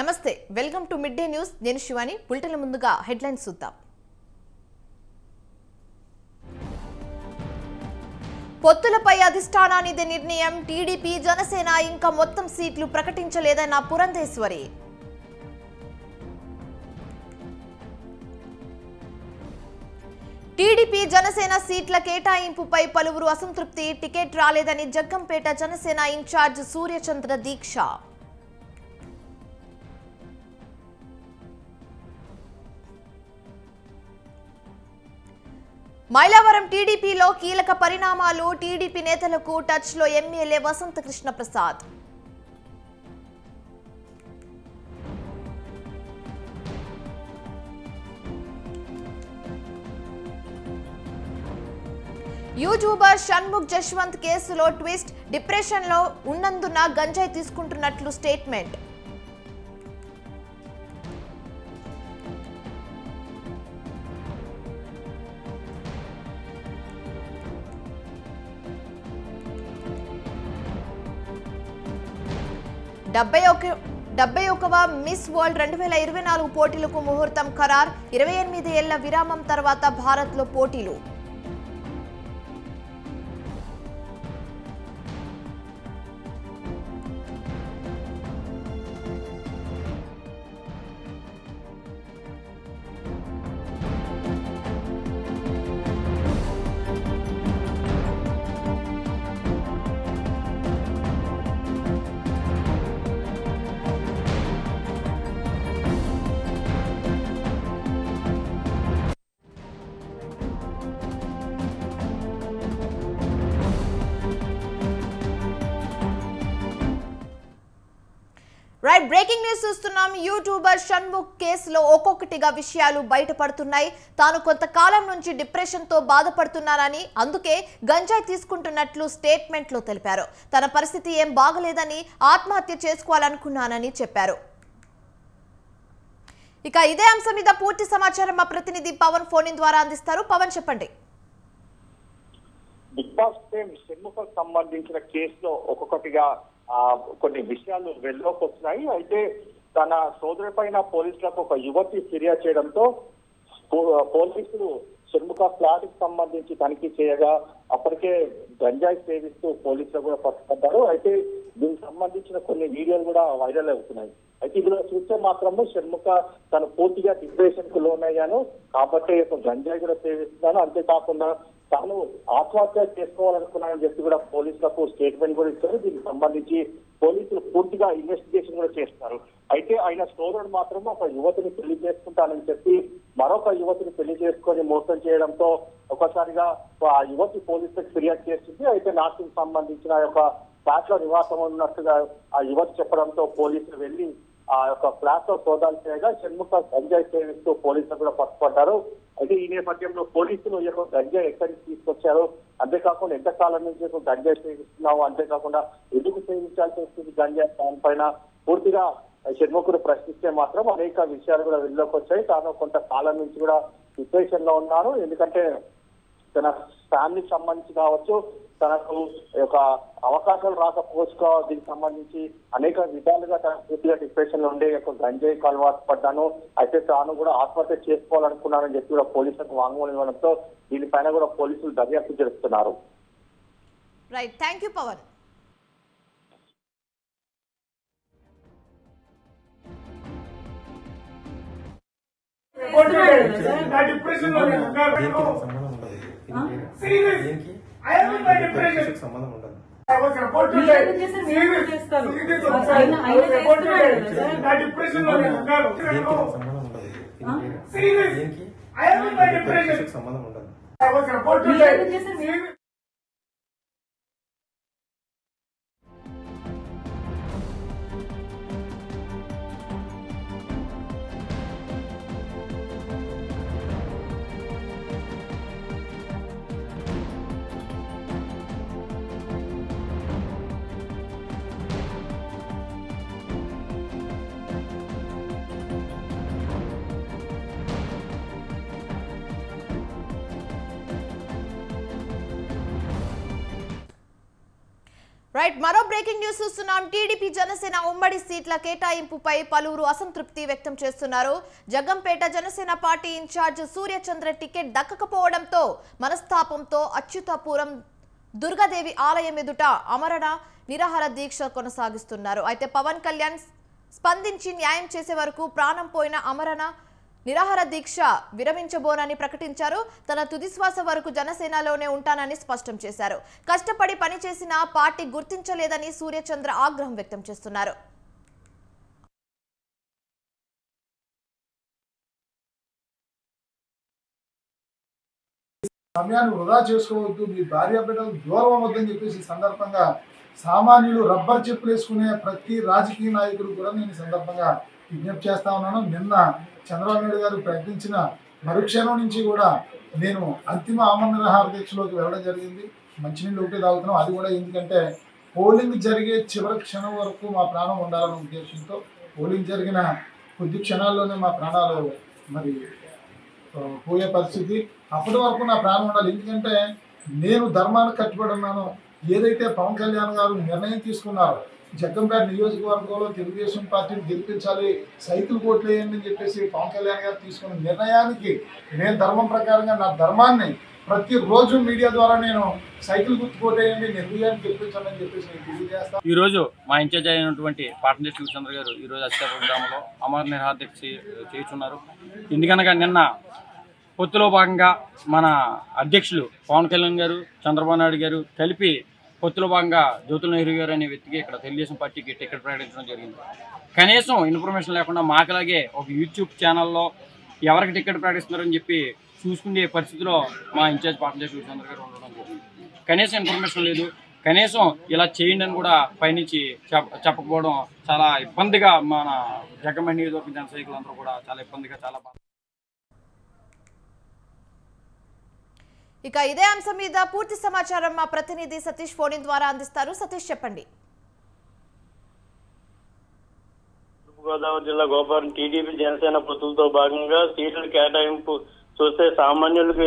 నమస్తే welcome to mid day news నేను Shivani bulletin ముందుగా హెడ్లైన్స్ చూద్దాం పొత్తులపై అధిష్టానానిదే నిర్ణయం టీడీపీ జనసేన ఇంకా మొత్తం సీట్లు ప్రకటించలేదన్న పురంధేశ్వరి టీడీపీ జనసేన సీట్ల కేటాయింపుపై పలువురు అసంతృప్తి టికెట్ రాలేదని జగ్గంపేట జనసేన ఇన్ఛార్జ్ సూర్యచంద్ర దీక్ష మైలవరం టీడీపీలో కీలక పరిణామాలు టీడీపీ నేతలకు టచ్ లో ఎమ్మెల్యే వసంత కృష్ణ ప్రసాద్ యూట్యూబర్ షణ్ముఖ్ జశ్వంత్ కేసులో ట్విస్ట్ డిప్రెషన్ లో ఉన్నందున గంజాయి తీసుకుంటున్నట్లు స్టేట్మెంట్ డెబ్బై ఒకవ మిస్ వరల్డ్ 2024 పోటీలకు ముహూర్తం ఖరార్ 28 ఏళ్ల విరామం తర్వాత భారత్లో పోటీలు రైట్ బ్రేకింగ్ న్యూస్ చూస్తున్నాం. యూట్యూబర్ షణ్ముఖ్ కేసులో ఒక్కొక్కటిగా విషయాలు బయటపడుతున్నాయి. తాను కొంతకాలం నుంచి డిప్రెషన్ తో బాధపడుతున్నానని అందుకే గంజాయి తీసుకుంటున్నట్లు స్టేట్మెంట్ లో తెలిపారు. తన పరిస్థితి ఏం బాగలేదని ఆత్మహత్య చేసుకోవాలనుకున్నానని చెప్పారు. ఇక ఇదే అంశం మీద పూర్తి సమాచారం మా ప్రతినిధి పవన్ ఫోన్ ఇన్ ద్వారా అందిస్తారు. పవన్ చెప్పండి. బిగ్ బాస్ షణ్ముఖ్ సంబంధించిన కేసులో ఒక్కొక్కటిగా కొన్ని విషయాలు వెలుగులోకి వస్తున్నాయి. అయితే తన సోదరి పైన పోలీసులకు ఒక యువతి ఫిర్యాదు చేయడంతో పోలీసులు షణ్ముఖ ఫ్లాట్ కి సంబంధించి తనిఖీ చేయగా అప్పటికే గంజాయి సేవిస్తూ పోలీసులు కూడా పట్టుకుంటారు. అయితే దీనికి సంబంధించిన కొన్ని వీడియోలు కూడా వైరల్ అవుతున్నాయి. అయితే ఇందులో చూస్తే మాత్రము షణ్ముఖ తను పూర్తిగా డిప్రెషన్ కు లోనయ్యాను కాబట్టి గంజాయి కూడా సేవిస్తున్నాను, అంతేకాకుండా తాను ఆత్మహత్య చేసుకోవాలనుకున్నానని చెప్పి కూడా పోలీసులకు స్టేట్మెంట్ కూడా ఇచ్చారు. దీనికి సంబంధించి పోలీసులు పూర్తిగా ఇన్వెస్టిగేషన్ కూడా చేస్తారు. అయితే ఆయన సోదరుడు మాత్రం ఒక యువతిని పెళ్లి చేసుకుంటానని చెప్పి మరొక యువతిని పెళ్లి చేసుకొని మోసం చేయడంతో ఒకసారిగా ఆ యువతి పోలీసులకు ఫిర్యాదు చేస్తుంది. అయితే నాకు సంబంధించిన యొక్క ఫ్లాట్ లో నివాసం ఉన్నట్టుగా ఆ యువతి చెప్పడంతో పోలీసులు వెళ్లి ఆ యొక్క ఫ్లాట్ లో సోదాలు చేయగా షణ్ముఖ గంజాయి సేవిస్తూ పోలీసులు కూడా పట్టుకుంటారు. అయితే ఈ నేపథ్యంలో పోలీసులు ఈ యొక్క గంజాయి ఎక్కడికి తీసుకొచ్చారు, అంతేకాకుండా ఎంతకాలం నుంచి గంజాయి సేవిస్తున్నావు, అంతేకాకుండా ఎందుకు సేవించాల్సి వస్తుంది గంజాయి దానిపైన పూర్తిగా షణ్ముఖుడు ప్రశ్నిస్తే మాత్రం అనేక విషయాలు కూడా వెళ్ళలోకి వచ్చాయి. తాను కొంతకాలం నుంచి కూడా డిప్రెషన్ లో ఉన్నాను, ఎందుకంటే తన ఫ్యామిలీకి సంబంధించి కావచ్చు, తనకు ఒక అవకాశాలు రాకపోవచ్చు, దీనికి సంబంధించి అనేక విధాలుగా తన పూర్తిగా డిప్రెషన్ లో ఉండే ఒక గంజాయికి అలవాటు పడ్డాను. అయితే తాను కూడా ఆత్మహత్య చేసుకోవాలనుకున్నానని చెప్పి కూడా పోలీసులకు వాంగ్మూలం ఇవ్వడంతో దీనిపైన కూడా పోలీసులు దర్యాప్తు జరుపుతున్నారు. Right, thank you Pavan. సంబంధం ఉండదు. సంబంధం ఉండదు. రైట్, మరో బ్రేకింగ్ న్యూస్ చూస్తున్నాం. టీడీపీ జనసేన ఉమ్మడి సీట్ల కేటాయింపుపై పలువురు అసంతృప్తి వ్యక్తం చేస్తున్నారు. Jaggampeta Janasena party incharge Suryachandra ticket దక్కకపోవడంతో మనస్తాపంతో అచ్యుతాపురం దుర్గాదేవి ఆలయం ఎదుట అమరణ నిరాహార దీక్ష కొనసాగిస్తున్నారు. అయితే పవన్ కళ్యాణ్ స్పందించి న్యాయం చేసే వరకు ప్రాణం పోయిన అమరణ నిరాహార దీక్ష విరమించబోనని ప్రకటించారు. తన తుదిశ్వాస వరకు జనసేనలోనే ఉంటానని స్పష్టం చేశారు. కష్టపడి పనిచేసిన పార్టీ గుర్తించలేదని సూర్యచంద్ర ఆగ్రహం వ్యక్తం చేస్తున్నారు. సమయాన్ని వృధా చేసుకోవద్దు, మీ భార్య బిడ్డలు దూరం అవ్వద్దని చెప్పేసి ఈ సందర్భంగా సామాన్యులు రబ్బర్ చెప్పులు వేసుకునే ప్రతి రాజకీయ నాయకుడు కూడా నేను ఈ సందర్భంగా విజ్ఞప్తి చేస్తా ఉన్నాను. నిన్న చంద్రబాబు నాయుడు గారు ప్రకటించిన మరుక్షణం నుంచి కూడా నేను అంతిమ ఆమరణ నిరాహార దీక్షలోకి వెళ్ళడం జరిగింది. మంచినీళ్ళు ఒకటి తాగుతున్నాం. అది కూడా ఎందుకంటే పోలింగ్ జరిగే చివరి క్షణం వరకు మా ప్రాణం ఉండాలనే ఉద్దేశంతో పోలింగ్ జరిగిన కొద్ది క్షణాల్లోనే మా ప్రాణాలు మరి పోయే పరిస్థితి. అప్పటి వరకు నా ప్రాణం ఉండాలి. ఎందుకంటే నేను ధర్మానికి కట్టుబడి ఉన్నాను. ఏదైతే పవన్ కళ్యాణ్ గారు నిర్ణయం తీసుకున్నారో జగ్గంపేట నియోజకవర్గంలో తెలుగుదేశం పార్టీని గెలిపించాలి, సైకిల్ కోట్లు వేయండి అని చెప్పేసి పవన్ కళ్యాణ్ గారు తీసుకున్న నిర్ణయానికి నేను ధర్మం ప్రకారంగా నా ధర్మాన్ని ప్రతిరోజు మీడియా ద్వారా నేను సైకిల్ గుర్తు కోటేయండి, నిర్ణయాన్ని గెలిపించాలని చెప్పేసి నేను తెలియజేస్తాను. ఈ రోజు మా ఇన్ఛార్జ్ అయినటువంటి పాటంశెట్టి సూర్యచంద్ర గారు ఈ రోజు అచ్యుతాపురం గ్రామంలో అమర నిరాహార దీక్ష చేస్తున్నారు. ఎందుకనగా నిన్న పొత్తులో భాగంగా మన అధ్యక్షులు పవన్ కళ్యాణ్ గారు, చంద్రబాబు నాయుడు గారు కలిపి పొత్తులో భాగంగా జ్యోతుల నెహ్రూ గారు అనే వ్యక్తికి ఇక్కడ తెలుగుదేశం పార్టీకి టికెట్ ప్రకటించడం జరిగింది. కనీసం ఇన్ఫర్మేషన్ లేకుండా మాకలాగే ఒక యూట్యూబ్ ఛానల్లో ఎవరికి టికెట్ ప్రకటిస్తున్నారని చెప్పి చూసుకునే పరిస్థితిలో మా ఇన్ఛార్జ్ పాటంశెట్టి సూర్యచంద్ర గారు ఉండడం జరిగింది. కనీసం ఇన్ఫర్మేషన్ లేదు. కనీసం ఇలా చేయండి అని కూడా పైనుంచి చెప్పకపోవడం చాలా ఇబ్బందిగా మన జగ్గంపేట నియోజకవర్గ జన సైనికులందరూ కూడా చాలా ఇబ్బందిగా చాలా బాధ. ఇక ఇదే అంశం మీద పూర్తి సమాచారం మా ప్రతినిధి సతీష్ ఫోన్ ద్వారా అందిస్తారు. సతీష్, చెప్పండి. తూర్పుగోదావరి జిల్లా గోపారం టీడీపీ జనసేన పొత్తులతో భాగంగా సీట్ల కేటాయింపు చూస్తే సామాన్యులకు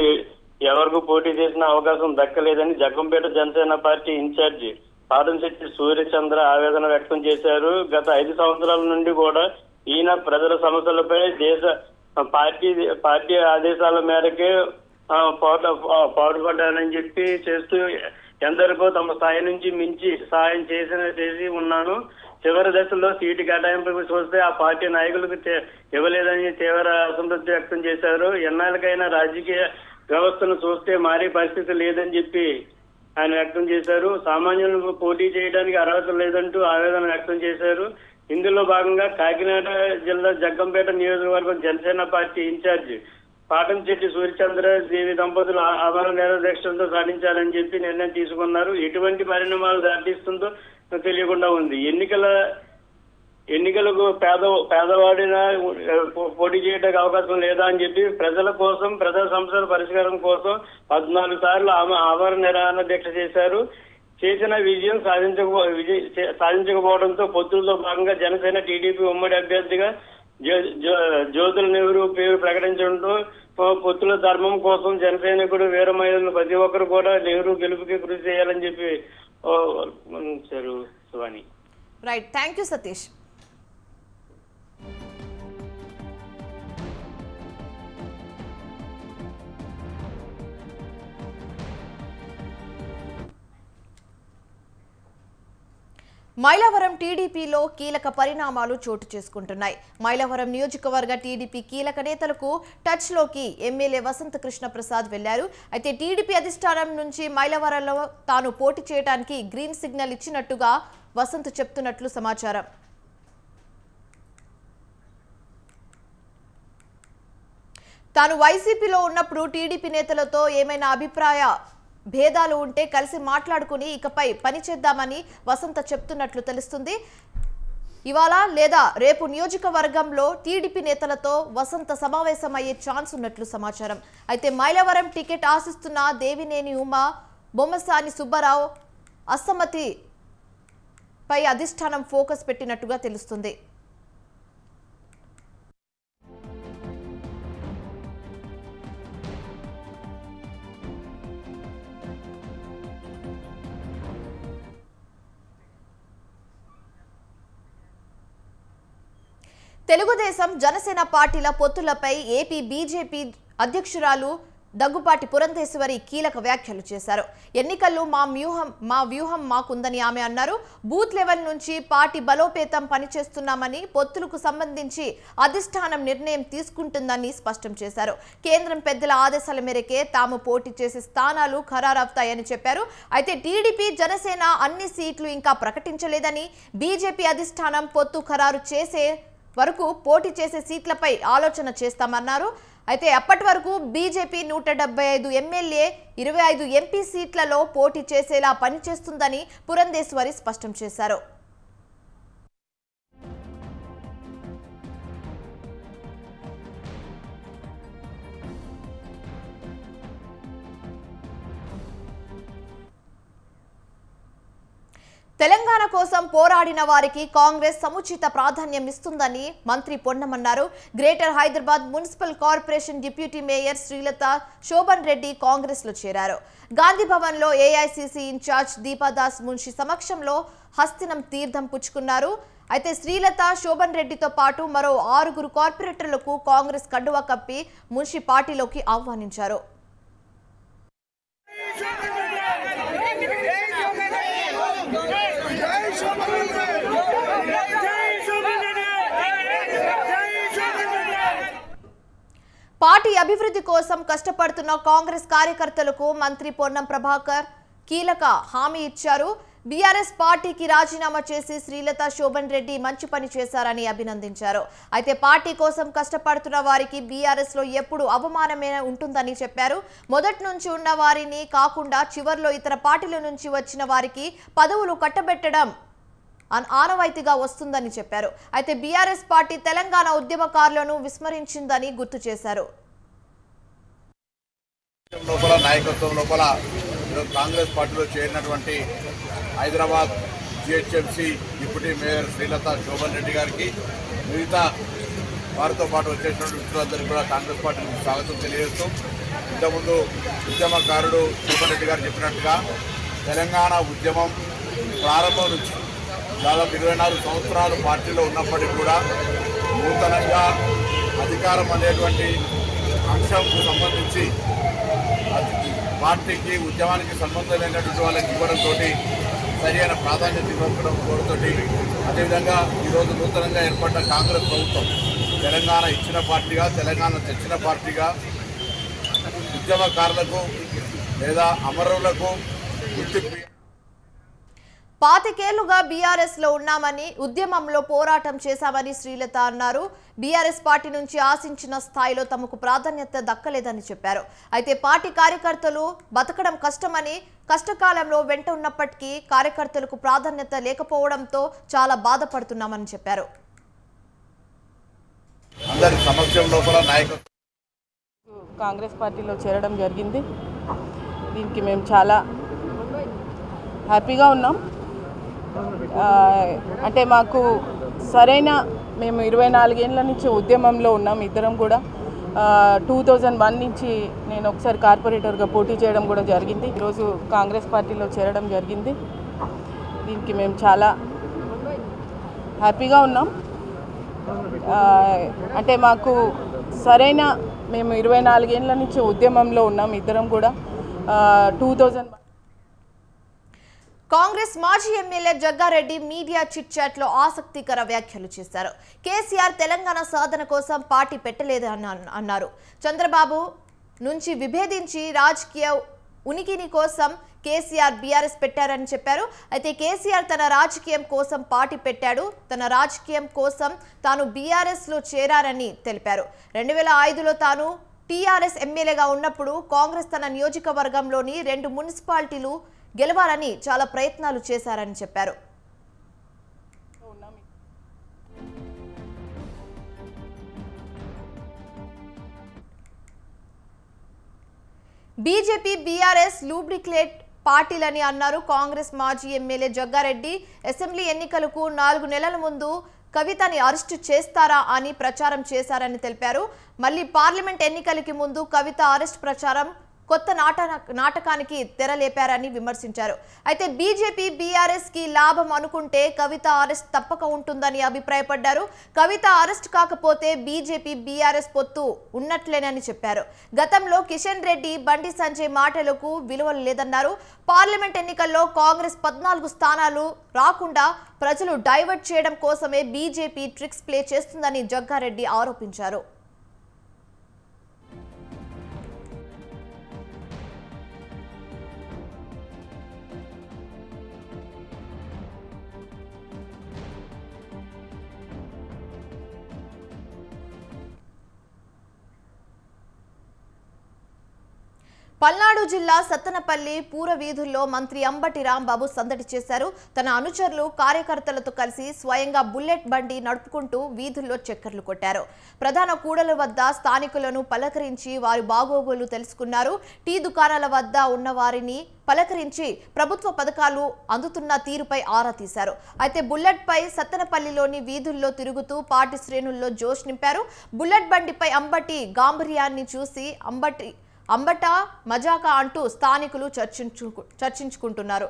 ఎవరికి పోటీ చేసిన అవకాశం దక్కలేదని జగ్గంపేట జనసేన పార్టీ ఇన్ఛార్జి పాటంశెట్టి సూర్యచంద్ర ఆవేదన వ్యక్తం చేశారు. గత 5 సంవత్సరాల నుండి కూడా ఈయన ప్రజల సమస్యలపై పార్టీ ఆదేశాల మేరకే పాటుపడ్డానని చెప్పి చేస్తూ ఎందరికో తమ స్థాయి నుంచి మించి సహాయం చేసి ఉన్నాను. చివరి దశలో సీటు కేటాయింపు చూస్తే ఆ పార్టీ నాయకులకు ఇవ్వలేదని తీవ్ర అసంతృప్తి వ్యక్తం చేశారు. ఎన్నాళ్ళకైనా రాజకీయ వ్యవస్థను చూస్తే మారే పరిస్థితి లేదని చెప్పి ఆయన వ్యక్తం చేశారు. సామాన్యులకు పోటీ చేయడానికి అర్హత లేదంటూ ఆవేదన వ్యక్తం చేశారు. ఇందులో భాగంగా కాకినాడ జిల్లా జగ్గంపేట నియోజకవర్గం జనసేన పార్టీ ఇన్ఛార్జ్ పాటంశెట్టి సూర్యచంద్ర దేవి దంపతులు అమర నిరాహార దీక్షలతో సాధించాలని చెప్పి నిర్ణయం తీసుకున్నారు. ఎటువంటి పరిణామాలు దాటిస్తుందో తెలియకుండా ఉంది. ఎన్నికలకు పేదవాడిన పోటీ చేయడానికి అవకాశం లేదా అని చెప్పి ప్రజల కోసం, ప్రజా సమస్యల పరిష్కారం కోసం 14 సార్లు అమర నిరాహార దీక్ష చేశారు. చేసిన విజయం సాధించకపోవడంతో పొత్తులతో భాగంగా జనసేన టీడీపీ ఉమ్మడి అభ్యర్థిగా జ్యోతుల నెహ్రూ పేరు ప్రకటించడంతో పొత్తుల ధర్మం కోసం జనసైనికుడు వీర మహిళలు ప్రతి ఒక్కరు కూడా నెహ్రూ గెలుపుకి కృషి చేయాలని చెప్పి Shivani. Right, thank you Satish. Mylavaram టీడీపీలో కీలక పరిణామాలు చోటు చేసుకుంటున్నాయి. మైలవరం నియోజకవర్గ టీడీపీ కీలక నేతలకు టచ్లోకి ఎమ్మెల్యే వసంత కృష్ణ ప్రసాద్ వెళ్లారు. అయితే టీడీపీ అధిష్టానం నుంచి మైలవరంలో తాను పోటీ చేయడానికి గ్రీన్ సిగ్నల్ ఇచ్చినట్టుగా వసంత్ చెప్తున్నట్లు సమాచారం. తాను వైసీపీలో ఉన్నప్పుడు టీడీపీ నేతలతో ఏమైనా అభిప్రాయ భేదాలు ఉంటే కలిసి మాట్లాడుకుని ఇకపై పనిచేద్దామని వసంత చెప్తున్నట్లు తెలుస్తుంది. ఇవాళ లేదా రేపు నియోజకవర్గంలో టీడీపీ నేతలతో వసంత సమావేశమయ్యే ఛాన్స్ ఉన్నట్లు సమాచారం. అయితే మైలవరం టికెట్ ఆశిస్తున్న దేవినేని ఉమా, బొమ్మసాని సుబ్బారావు అసమ్మతిపై అధిష్టానం ఫోకస్ పెట్టినట్టుగా తెలుస్తుంది. తెలుగుదేశం జనసేన పార్టీల పొత్తులపై ఏపీ బీజేపీ అధ్యక్షురాలు దగ్గుపాటి పురంధేశ్వరి కీలక వ్యాఖ్యలు చేశారు. ఎన్నికల్లో మా వ్యూహం మాకుందని ఆమె అన్నారు. బూత్ లెవెల్ నుంచి పార్టీ బలోపేతం పనిచేస్తున్నామని, పొత్తులకు సంబంధించి అధిష్టానం నిర్ణయం తీసుకుంటుందని స్పష్టం చేశారు. కేంద్రం పెద్దల ఆదేశాల మేరకే తాము పోటీ చేసే స్థానాలు ఖరారవుతాయని చెప్పారు. అయితే టీడీపీ జనసేన అన్ని సీట్లు ఇంకా ప్రకటించలేదని, బీజేపీ అధిష్టానం పొత్తు ఖరారు చేసే వరకు పోటీ చేసే సీట్లపై ఆలోచన చేస్తామన్నారు. అయితే అప్పటి వరకు బీజేపీ 175 ఎమ్మెల్యే 25 ఎంపీ సీట్లలో పోటీ చేసేలా పనిచేస్తుందని పురంధేశ్వరి స్పష్టం చేశారు. తెలంగాణ కోసం పోరాడిన వారికి కాంగ్రెస్ సముచిత ప్రాధాన్యం ఇస్తుందని మంత్రి పొన్నం అన్నారు. Greater Hyderabad municipal corporation deputy mayor Srilatha Shobhan Reddy Congress లో చేరారు. గాంధీ భవన్ లో ఏఐసిసి ఇన్ఛార్జ్ దీపాదాస్ మున్షి సమక్షంలో హస్తినం తీర్థం పుచ్చుకున్నారు. అయితే శ్రీలత శోభన్ రెడ్డితో పాటు మరో 6 కార్పొరేటర్లకు కాంగ్రెస్ కండువా కప్పి మున్షి పార్టీలోకి ఆహ్వానించారు. పార్టీ అభివృద్ధి కోసం కష్టపడుతున్న కాంగ్రెస్ కార్యకర్తలకు మంత్రి పొన్నం ప్రభాకర్ కీలక హామీ ఇచ్చారు. బీఆర్ఎస్ పార్టీకి రాజీనామా చేసి శ్రీలత శోభన్ రెడ్డి మంచి పని చేశారని అభినందించారు. అయితే పార్టీ కోసం కష్టపడుతున్న వారికి బీఆర్ఎస్ లో ఎప్పుడు అవమానమే ఉంటుందని చెప్పారు. మొదటి నుంచి ఉన్న వారిని కాకుండా చివర్లో ఇతర పార్టీల నుంచి వచ్చిన వారికి పదవులు కట్టబెట్టడం ఆనవాయితీగా వస్తుందని చెప్పారు. అయితే బీఆర్ఎస్ పార్టీ తెలంగాణ ఉద్యమకారులను విస్మరించిందని గుర్తు చేశారు. నాయకత్వం లోపల కాంగ్రెస్ పార్టీలో చేరినటువంటి Hyderabad GHMC deputy mayor Srilatha Shobhan Reddy గారికి, మిగతా వారితో పాటు వచ్చేసినటువంటి మిత్రులందరికీ కూడా కాంగ్రెస్ పార్టీకి స్వాగతం తెలియజేస్తూ, ఇంతకుముందు ఉద్యమకారుడు శోభన్ రెడ్డి గారు చెప్పినట్టుగా తెలంగాణ ఉద్యమం ప్రారంభం నుంచి దాదాపు 24 సంవత్సరాలు పార్టీలో ఉన్నప్పటికీ కూడా నూతనంగా అధికారం అనేటువంటి అంశంకు సంబంధించి పార్టీకి ఉద్యమానికి సంబంధం లేనటువంటి వాళ్ళకి ఇవ్వడంతో సరైన ప్రాధాన్యత ఇవ్వడంతో, అదేవిధంగా ఈరోజు నూతనంగా ఏర్పడ్డ కాంగ్రెస్ ప్రభుత్వం తెలంగాణ ఇచ్చిన పార్టీగా, తెలంగాణ తెచ్చిన పార్టీగా ఉద్యమకారులకు లేదా అమరులకు గుర్తింపు. 25 ఏళ్లుగా బీఆర్ఎస్ లో ఉన్నామని, ఉద్యమంలో పోరాటం చేశామని శ్రీలత అన్నారు. బీఆర్ఎస్ పార్టీ నుంచి ఆశించిన స్థాయిలో తమకు ప్రాధాన్యత దక్కలేదని చెప్పారు. అయితే పార్టీ కార్యకర్తలు బతకడం కష్టమని, కష్టకాలంలో వెంట ఉన్నప్పటికీ కార్యకర్తలకు ప్రాధాన్యత లేకపోవడంతో చాలా బాధపడుతున్నామని చెప్పారు. కాంగ్రెస్ పార్టీలో చేరడం జరిగింది. దీనికి మేము చాలా హ్యాపీగా ఉన్నాం. అంటే మాకు సరైన, మేము 24 ఏళ్ళ నుంచి ఉద్యమంలో ఉన్నాం ఇద్దరం కూడా. 2001 నుంచి నేను ఒకసారి కార్పొరేటర్గా పోటీ చేయడం కూడా జరిగింది. ఈరోజు కాంగ్రెస్ పార్టీలో చేరడం జరిగింది. దీనికి మేము చాలా హ్యాపీగా ఉన్నాం. అంటే మాకు సరైన, మేము 24 ఏళ్ళ నుంచి ఉద్యమంలో ఉన్నాం ఇద్దరం కూడా. 2001 కాంగ్రెస్ మాజీ MLA Jaggareddy media chit chat లో ఆసక్తికర వ్యాఖ్యలు చేశారు. కేసీఆర్ తెలంగాణ సాధన కోసం పార్టీ పెట్టలేదని అన్నారు. చంద్రబాబు నుంచి విభేదించి రాజకీయ ఉనికిని కోసం కేసీఆర్ బీఆర్ఎస్ పెట్టారని చెప్పారు. అయితే కేసీఆర్ తన రాజకీయం కోసం పార్టీ పెట్టాడు, తన రాజకీయం కోసం తాను బీఆర్ఎస్ లో చేరారని తెలిపారు. 2005లో తాను టీఆర్ఎస్ ఎమ్మెల్యేగా ఉన్నప్పుడు కాంగ్రెస్ తన నియోజకవర్గంలోని 2 మున్సిపాలిటీలు గెలవాలని చాలా ప్రయత్నాలు చేశారని చెప్పారు. బీజేపీ బీఆర్ఎస్ లూబ్రిక్లేట్ పార్టీలని అన్నారు కాంగ్రెస్ మాజీ ఎమ్మెల్యే జగ్గారెడ్డి. అసెంబ్లీ ఎన్నికలకు 4 నెలల ముందు కవితని అరెస్టు చేస్తారా అని ప్రచారం చేశారని తెలిపారు. మళ్ళీ పార్లమెంట్ ఎన్నికలకి ముందు కవిత అరెస్ట్ ప్రచారం కొత్త నాటకానికి తెరలేపారని విమర్శించారు. అయితే బీజేపీ బీఆర్ఎస్ కి లాభం అనుకుంటే కవిత అరెస్ట్ తప్పక ఉంటుందని అభిప్రాయపడ్డారు. కవిత అరెస్ట్ కాకపోతే బీజేపీ బీఆర్ఎస్ పొత్తు ఉన్నట్లేనని చెప్పారు. గతంలో కిషన్ రెడ్డి, బండి సంజయ్ మాటలకు విలువలు లేదన్నారు. పార్లమెంట్ ఎన్నికల్లో కాంగ్రెస్ 14 స్థానాలు రాకుండా ప్రజలు డైవర్ట్ చేయడం కోసమే బీజేపీ ట్రిక్స్ ప్లే చేస్తుందని జగ్గారెడ్డి ఆరోపించారు. పల్నాడు జిల్లా సత్తెనపల్లి పూర వీధుల్లో మంత్రి అంబటి రాంబాబు సందడి చేశారు. తన అనుచరులు, కార్యకర్తలతో కలిసి స్వయంగా బుల్లెట్ బండి నడుపుకుంటూ వీధుల్లో చక్కర్లు కొట్టారు. ప్రధాన కూడల వద్ద స్థానికులను పలకరించి వారి బాగోగులు తెలుసుకున్నారు. టీ దుకాణాల వద్ద ఉన్న వారిని పలకరించి ప్రభుత్వ పథకాలు అందుతున్న తీరుపై ఆరా తీశారు. అయితే బుల్లెట్ పై సత్తెనపల్లిలోని వీధుల్లో తిరుగుతూ పార్టీ శ్రేణుల్లో జోష్ నింపారు. బుల్లెట్ బండిపై అంబటి గాంభీర్యాన్ని చూసి అంబట మజాకా అంటూ స్థానికులు చర్చించుకుంటున్నారు.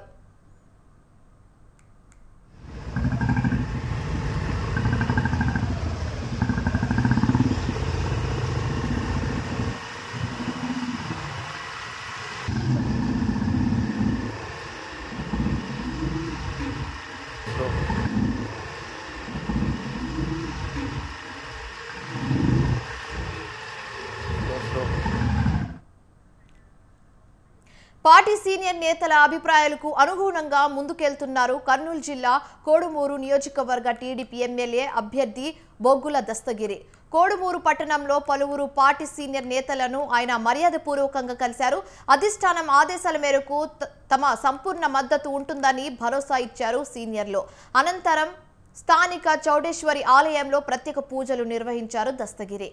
పార్టీ సీనియర్ నేతల అభిప్రాయాలకు అనుగుణంగా ముందుకెళ్తున్నారు కర్నూలు జిల్లా కోడుమూరు నియోజకవర్గ టీడీపీ ఎమ్మెల్యే అభ్యర్థి బొగ్గుల దస్తగిరి. కోడుమూరు పట్టణంలో పలువురు పార్టీ సీనియర్ నేతలను ఆయన మర్యాదపూర్వకంగా కలిశారు. అధిష్టానం ఆదేశాల మేరకు తమ సంపూర్ణ మద్దతు ఉంటుందని భరోసా ఇచ్చారు సీనియర్లు. అనంతరం స్థానిక చౌడేశ్వరి ఆలయంలో ప్రత్యేక పూజలు నిర్వహించారు దస్తగిరి.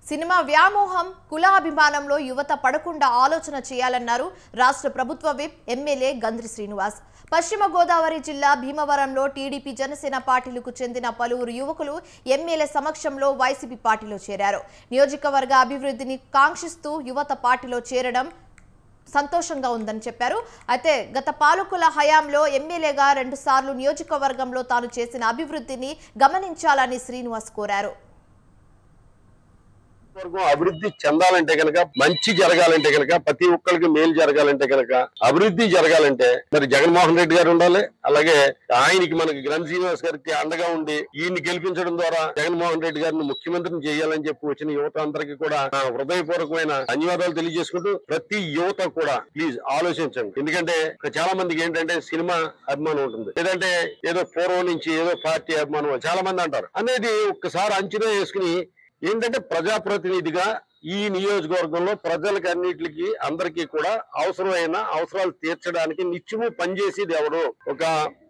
సినిమా వ్యామోహం, కులాభిమానంలో యువత పడకుండా ఆలోచన చేయాలన్నారు రాష్ట్ర ప్రభుత్వ విప్ ఎమ్మెల్యే గంద్రి శ్రీనివాస్. పశ్చిమ గోదావరి జిల్లా భీమవరంలో టీడీపీ, జనసేన పార్టీలకు చెందిన పలువురు యువకులు ఎమ్మెల్యే సమక్షంలో వైసీపీ పార్టీలో చేరారు. నియోజకవర్గ అభివృద్ధిని కాంక్షిస్తూ యువత పార్టీలో చేరడం సంతోషంగా ఉందని చెప్పారు. అయితే గత పాలకుల హయాంలో ఎమ్మెల్యేగా 2 సార్లు నియోజకవర్గంలో తాను చేసిన అభివృద్ధిని గమనించాలని శ్రీనివాస్ కోరారు. అభివృద్ధి చెందాలంటే కనుక, మంచి జరగాలంటే కనుక, ప్రతి ఒక్కరికి మేలు జరగాలంటే కనుక, అభివృద్ధి జరగాలంటే మరి జగన్మోహన్ రెడ్డి గారు ఉండాలి. అలాగే ఆయనకి మనకి గ్రంథ శ్రీనివాస్ గారికి అండగా ఉండి ఈయన్ని గెలిపించడం ద్వారా జగన్మోహన్ రెడ్డి గారిని ముఖ్యమంత్రిని చేయాలని చెప్పి వచ్చిన యువత అందరికీ కూడా హృదయపూర్వకమైన ధన్యవాదాలు తెలియజేసుకుంటూ, ప్రతి యువత కూడా ప్లీజ్ ఆలోచించండి. ఎందుకంటే చాలా మందికి ఏంటంటే సినిమా అభిమానం ఉంటుంది, లేదంటే ఏదో పూర్వం నుంచి ఏదో పార్టీ అభిమానం చాలా మంది అంటారు. అనేది ఒక్కసారి అంచనా వేసుకుని ఏంటంటే ప్రజాప్రతినిధిగా ఈ నియోజకవర్గంలో ప్రజలకి అన్నిటికి అందరికీ కూడా అవసరమైన అవసరాలు తీర్చడానికి నిత్యము పనిచేసేది ఎవరు, ఒక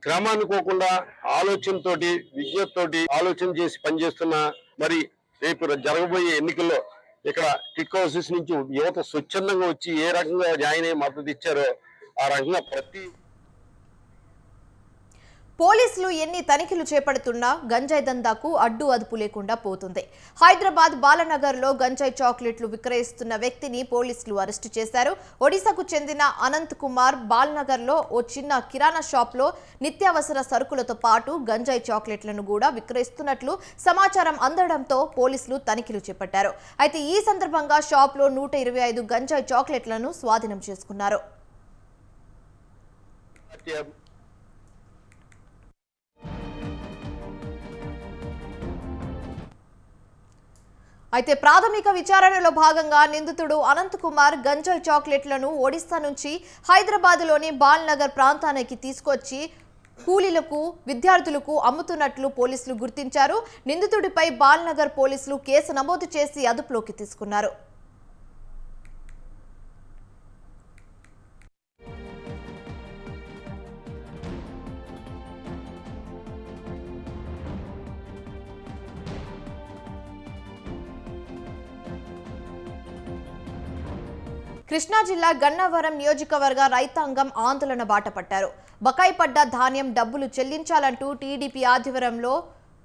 శ్రమ అనుకోకుండా ఆలోచనతోటి, విజ్ఞతతోటి ఆలోచన చేసి పనిచేస్తున్న, మరి రేపు జరగబోయే ఎన్నికల్లో ఇక్కడ టిక్ హౌసెస్ నుంచి యువత స్వచ్ఛందంగా వచ్చి ఏ రకంగా జాయిన్ అయ్యి మద్దతు ఇచ్చారో ఆ రకంగా ప్రతి పోలీసులు ఎన్ని తనిఖీలు చేపడుతున్నా గంజాయి దందాకు అడ్డు అదుపు లేకుండా పోతుంది. హైదరాబాద్ బాలనగర్లో గంజాయి చాక్లెట్లు విక్రయిస్తున్న వ్యక్తిని పోలీసులు అరెస్టు చేశారు. ఒడిశాకు చెందిన అనంత్ కుమార్ బాలనగర్లో ఓ చిన్న కిరాణా షాప్లో నిత్యావసర సరుకులతో పాటు గంజాయి చాక్లెట్లను కూడా విక్రయిస్తున్నట్లు సమాచారం అందడంతో పోలీసులు తనిఖీలు చేపట్టారు. అయితే ఈ సందర్భంగా షాప్లో 125 గంజాయి చాక్లెట్లను స్వాధీనం చేసుకున్నారు. అయితే ప్రాథమిక విచారణలో భాగంగా నిందితుడు అనంత్ కుమార్ గంజాయి చాక్లెట్లను ఒడిశా నుంచి హైదరాబాద్లోని బాల్నగర్ ప్రాంతానికి తీసుకొచ్చి కూలీలకు విద్యార్థులకు అమ్ముతున్నట్లు పోలీసులు గుర్తించారు. నిందితుడిపై బాల్నగర్ పోలీసులు కేసు నమోదు చేసి అదుపులోకి తీసుకున్నారు. కృష్ణా జిల్లా గన్నవరం నియోజకవర్గ రైతాంగం ఆందోళన బాటపట్టారు. బకాయి పడ్డ ధాన్యం డబ్బులు చెల్లించాలంటూ టీడీపీ ఆధ్వర్యంలో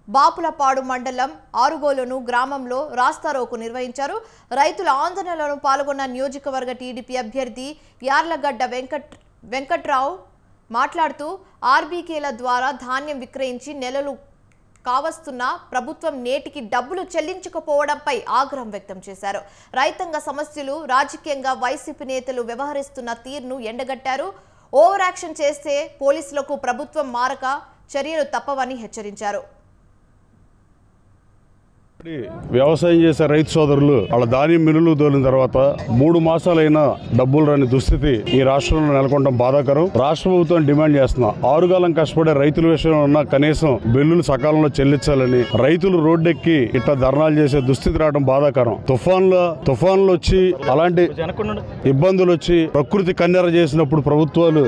బాపులపాడు మండలం ఆరుగోలును గ్రామంలో రాస్తారోకు నిర్వహించారు. రైతుల ఆందోళనలో పాల్గొన్న నియోజకవర్గ టీడీపీ అభ్యర్థి యార్లగడ్డ వెంకట్రావు మాట్లాడుతూ ఆర్బీకేల ద్వారా ధాన్యం విక్రయించి నెలలు కావస్తున్న ప్రభుత్వం నేటికి డబ్బులు చెల్లించకపోవడంపై ఆగ్రహం వ్యక్తం చేశారు. రైతాంగ సమస్యలు రాజకీయంగా వైసీపీ నేతలు వ్యవహరిస్తున్న తీరును ఎండగట్టారు. ఓవర్ యాక్షన్ చేస్తే పోలీసులకు ప్రభుత్వం మారక చర్యలు తప్పవని హెచ్చరించారు. వ్యవసాయం చేసే రైతు సోదరులు వాళ్ళ ధాన్యం మిల్లులు తోలిన తర్వాత 3 మాసాలైనా డబ్బులు రాని దుస్థితి ఈ రాష్ట్రంలో నెలకొనడం బాధాకరం. రాష్ట్ర ప్రభుత్వం డిమాండ్ చేస్తున్నా 6 కాలం కష్టపడే రైతుల విషయంలో ఉన్న కనీసం బిల్లులు సకాలంలో చెల్లించాలని, రైతులు రోడ్డెక్కి ఇట్లా ధర్నాలు చేసే దుస్థితి రావడం బాధాకరం. తుఫాన్లు వచ్చి అలాంటి ఇబ్బందులు వచ్చి ప్రకృతి కన్నెర చేసినప్పుడు ప్రభుత్వాలు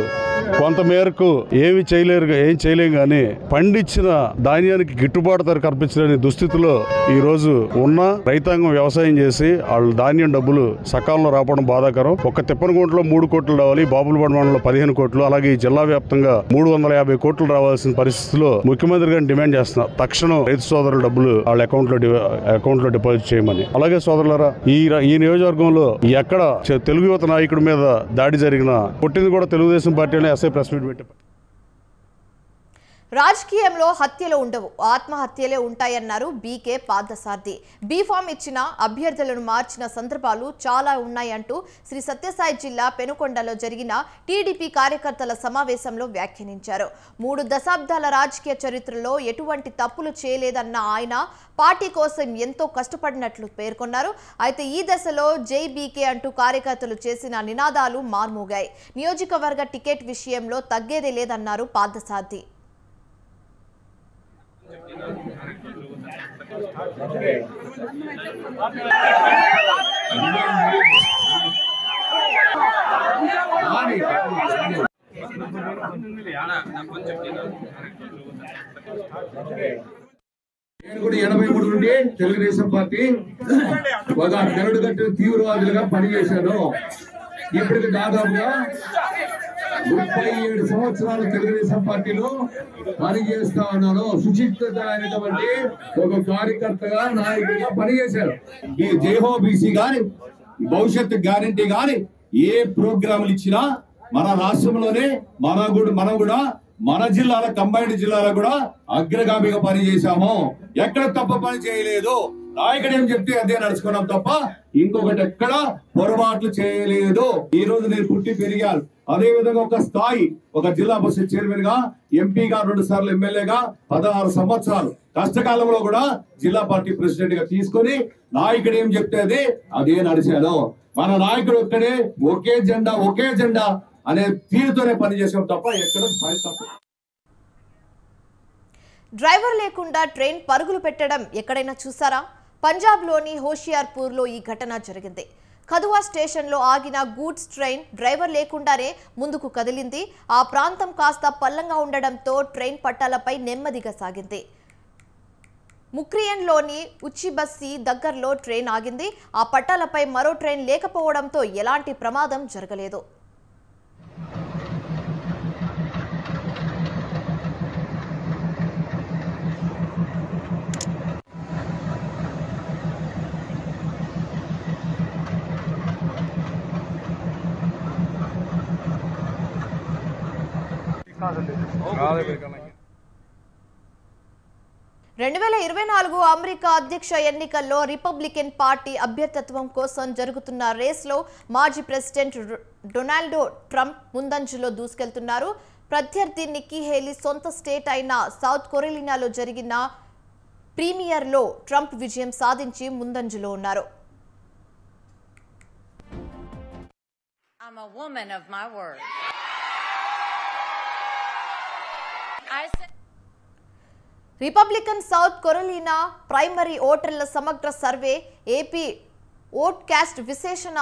కొంతమేరకు ఏం చేయలేం కానీ పండించిన ధాన్యానికి గిట్టుబాటు ధర కల్పించలేని దుస్థితిలో ఈ రోజు ఉన్న రైతాంగం వ్యవసాయం చేసి వాళ్ళ ధాన్యం డబ్బులు సకాలంలో రావడం బాధాకరం. ఒక్క తిప్పనగుంటలో 3 కోట్లు రావాలి, బాపులపాడు మండలంలో 15 కోట్లు, అలాగే ఈ జిల్లా వ్యాప్తంగా 350 కోట్లు రావాల్సిన పరిస్థితిలో ముఖ్యమంత్రి గారిని డిమాండ్ చేస్తున్నారు. తక్షణం రైతు సోదరుల డబ్బులు వాళ్ళ అకౌంట్ లో డిపాజిట్ చేయమని. అలాగే సోదరులారా, ఈ నియోజకవర్గంలో ఎక్కడ తెలుగు యువత నాయకుడి మీద దాడి జరిగినా కొట్టింది కూడా తెలుగుదేశం పార్టీలో ఎస్ఐ ప్రెస్ మీట్ పెట్టి. రాజకీయంలో హత్యలు ఉండవు, ఆత్మహత్యలే ఉంటాయన్నారు బీకే పార్థసారథి. బీఫామ్ ఇచ్చిన అభ్యర్థులను మార్చిన సందర్భాలు చాలా ఉన్నాయంటూ శ్రీ సత్యసాయి జిల్లా పెనుకొండలో జరిగిన టీడీపీ కార్యకర్తల సమావేశంలో వ్యాఖ్యానించారు. 3 దశాబ్దాల రాజకీయ చరిత్రలో ఎటువంటి తప్పులు చేయలేదన్న ఆయన పార్టీ కోసం ఎంతో కష్టపడినట్లు పేర్కొన్నారు. అయితే ఈ దశలో జై బీకే అంటూ కార్యకర్తలు చేసిన నినాదాలు మార్మోగాయి. నియోజకవర్గ టికెట్ విషయంలో తగ్గేదే లేదన్నారు పార్థసారథి. నేను కూడా 83 నుండి తెలుగుదేశం పార్టీ ఒక కరడు కట్టిన తీవ్రవాదులుగా పనిచేశాను. ఇప్పటికి దాదాపుగా 37 సంవత్సరాలు తెలుగుదేశం పార్టీలో పనిచేస్తా ఉన్నాను. సుచిత్త అయినటువంటి ఒక కార్యకర్తగా, నాయకుడిగా పనిచేశారు. ఈ జైహో బీసీ గాని, భవిష్యత్తు గ్యారంటీ గాని ఏ ప్రోగ్రాములు ఇచ్చినా మన రాష్ట్రంలోనే మనం కూడా మన జిల్లాల కంబైన్డ్ జిల్లాలో కూడా అగ్రగామిగా పనిచేశాము. ఎక్కడ తప్ప పని చేయలేదు. నాయకుడు ఏం చెప్తే అదే నడుచుకున్నాం తప్ప ఇంకొకటి ఎక్కడ పొరపాట్లు చేయలేదు. ఈ రోజు నేను పుట్టి పెరిగాను. అదే విధంగా ఒక స్థాయి, ఒక జిల్లా పరిషత్ చైర్మన్ గా, ఎంపీగా, 2 సార్లు ఎమ్మెల్యేగా 16 సంవత్సరాలు కష్టకాలంలో కూడా జిల్లా పార్టీ ప్రెసిడెంట్ గా తీసుకొని నాయకుడు ఏం చెప్తే అదే నడిచాను. మన నాయకుడు ఒకే జెండా అనే తీరుతోనే పనిచేసాం తప్ప ఎక్కడ తప్పు. డ్రైవర్ లేకుండా ట్రైన్ పరుగులు పెట్టడం ఎక్కడైనా చూసారా? పంజాబ్లోని హోషియార్పూర్లో ఈ ఘటన జరిగింది. కదువా స్టేషన్లో ఆగిన గూడ్స్ ట్రైన్ డ్రైవర్ లేకుండానే ముందుకు కదిలింది. ఆ ప్రాంతం కాస్త పల్లంగా ఉండడంతో ట్రైన్ పట్టాలపై నెమ్మదిగా సాగింది. ముక్రియన్లోని ఉచ్చిబస్సి దగ్గరలో ట్రైన్ ఆగింది. ఆ పట్టాలపై మరో ట్రైన్ లేకపోవడంతో ఎలాంటి ప్రమాదం జరగలేదు. రెండు 2024 అమెరికా అధ్యక్ష ఎన్నికల్లో రిపబ్లికన్ పార్టీ అభ్యర్థిత్వం కోసం జరుగుతున్న రేస్లో మాజీ ప్రెసిడెంట్ డొనాల్డ్ ట్రంప్ ముందంజలో దూసుకెళ్తున్నారు. ప్రత్యర్థి నిక్కీ హేలీ సొంత స్టేట్ అయిన సౌత్ కెరోలినాలో జరిగిన ప్రీమియర్లో ట్రంప్ విజయం సాధించి ముందంజలో ఉన్నారు. I'm a woman of my word. Republican south Carolina primary ఓటర్ల సమగ్ర సర్వే ఏపీ ఓట్ క్యాస్ట్ విశ్లేషణ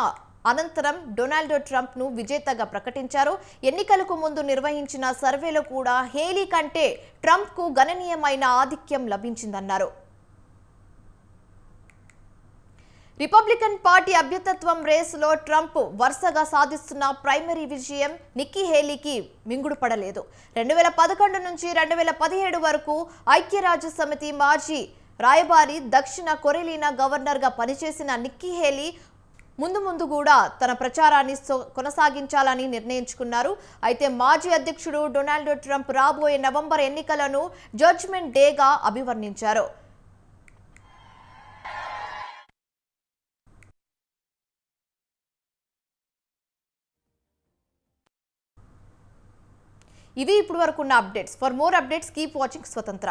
అనంతరం డొనాల్డ్ ట్రంప్ ను విజేతగా ప్రకటించారు. ఎన్నికలకు ముందు నిర్వహించిన సర్వేలో కూడా హేలీ కంటే ట్రంప్ కు గణనీయమైన ఆధిక్యం లభించిందన్నారు. రిపబ్లికన్ పార్టీ అభ్యర్థిత్వం రేసులో ట్రంప్ వరుసగా సాధిస్తున్న ప్రైమరీ విజయం నిక్కీ హేలీకి మింగుడు పడలేదు. 2011 నుంచి 2017 వరకు ఐక్యరాజ్య సమితి మాజీ రాయబారి దక్షిణ కెరోలినా గవర్నర్గా పనిచేసిన నిక్కీ హేలీ ముందు కూడా తన ప్రచారాన్ని కొనసాగించాలని నిర్ణయించుకున్నారు. అయితే మాజీ అధ్యక్షుడు డొనాల్డ్ ట్రంప్ రాబోయే నవంబర్ ఎన్నికలను జడ్జ్మెంట్ డేగా అభివర్ణించారు. ఇవి ఇప్పుడు వరకు ఉన్న updates. For more updates keep watching స్వతంత్ర.